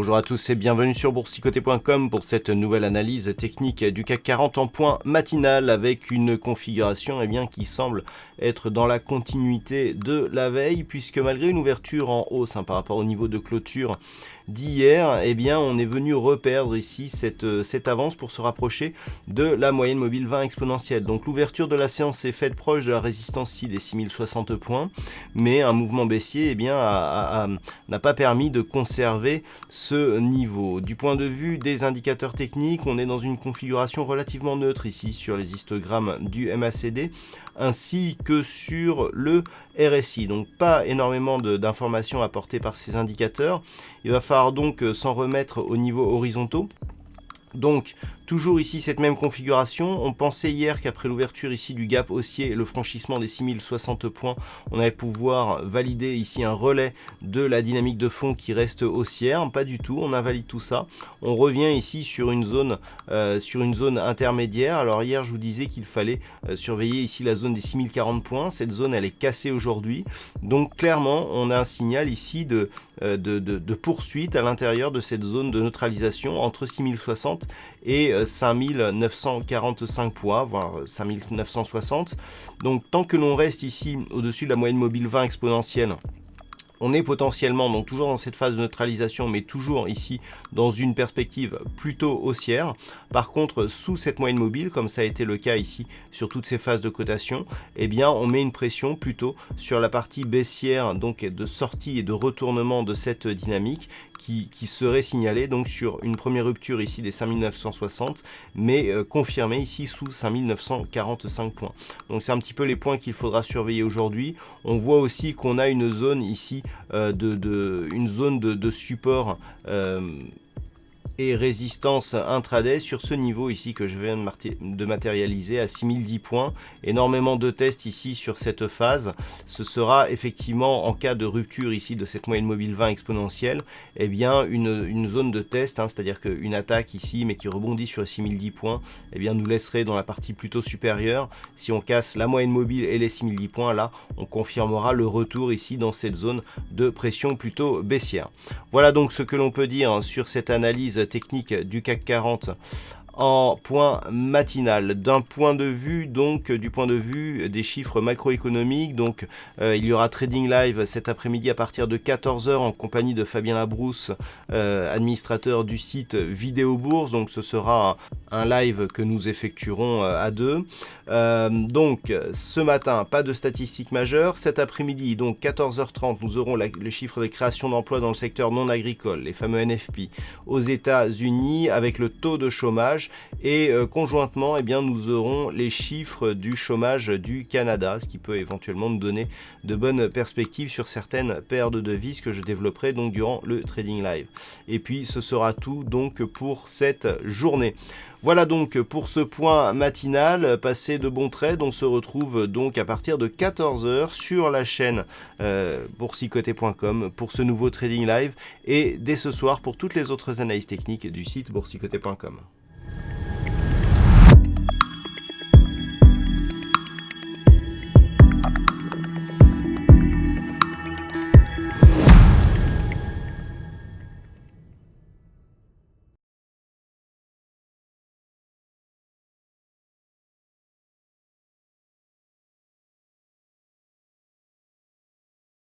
Bonjour à tous et bienvenue sur boursicoté.com pour cette nouvelle analyse technique du CAC 40 en point matinal avec une configuration qui semble être dans la continuité de la veille, puisque malgré une ouverture en hausse par rapport au niveau de clôture d'hier, on est venu reperdre ici cette avance pour se rapprocher de la moyenne mobile 20 exponentielle. Donc l'ouverture de la séance s'est faite proche de la résistance ici des 6060 points, mais un mouvement baissier n'a pas permis de conserver ce niveau. Du point de vue des indicateurs techniques, on est dans une configuration relativement neutre ici sur les histogrammes du MACD ainsi que sur le RSI. Donc pas énormément d'informations apportées par ces indicateurs. Il va falloir donc s'en remettre au niveau horizontaux. Donc toujours ici cette même configuration. On pensait hier qu'après l'ouverture ici du gap haussier et le franchissement des 6060 points, on allait pouvoir valider ici un relais de la dynamique de fond qui reste haussière. Pas du tout, on invalide tout ça. On revient ici sur une zone intermédiaire. Alors hier je vous disais qu'il fallait surveiller ici la zone des 6040 points. Cette zone elle est cassée aujourd'hui. Donc clairement on a un signal ici de poursuite à l'intérieur de cette zone de neutralisation entre 6060 et 5945 points, voire 5960. Donc tant que l'on reste ici au-dessus de la moyenne mobile 20 exponentielle, on est potentiellement donc toujours dans cette phase de neutralisation, mais toujours ici dans une perspective plutôt haussière. Par contre, sous cette moyenne mobile, comme ça a été le cas ici sur toutes ces phases de cotation, on met une pression plutôt sur la partie baissière, donc de sortie et de retournement de cette dynamique qui serait signalée donc sur une première rupture ici des 5960, mais confirmée ici sous 5945 points. Donc c'est un petit peu les points qu'il faudra surveiller aujourd'hui. On voit aussi qu'on a une zone ici une zone de support et résistance intraday sur ce niveau ici que je viens de matérialiser à 6010 points. Énormément de tests ici sur cette phase. Ce sera effectivement en cas de rupture ici de cette moyenne mobile 20 exponentielle, une zone de test, c'est-à-dire qu'une attaque ici mais qui rebondit sur les 6010 points, nous laisserait dans la partie plutôt supérieure. Si on casse la moyenne mobile et les 6010 points, là on confirmera le retour ici dans cette zone de pression plutôt baissière. Voilà donc ce que l'on peut dire sur cette analyse technique du CAC 40 en point matinal. D'un point de vue du point de vue des chiffres macroéconomiques, il y aura Trading Live cet après-midi à partir de 14h en compagnie de Fabien Labrousse, administrateur du site Vidéo Bourse. Donc ce sera un live que nous effectuerons à deux. Ce matin, pas de statistiques majeures. Cet après-midi, donc 14h30, nous aurons les chiffres des créations d'emplois dans le secteur non agricole, les fameux NFP, aux États-Unis avec le taux de chômage. Et conjointement, nous aurons les chiffres du chômage du Canada, ce qui peut éventuellement nous donner de bonnes perspectives sur certaines paires de devises que je développerai donc durant le Trading Live. Et puis ce sera tout donc pour cette journée. Voilà donc pour ce point matinal. Passez de bons trades. On se retrouve donc à partir de 14h sur la chaîne boursicoté.com pour ce nouveau Trading Live et dès ce soir pour toutes les autres analyses techniques du site boursicoté.com.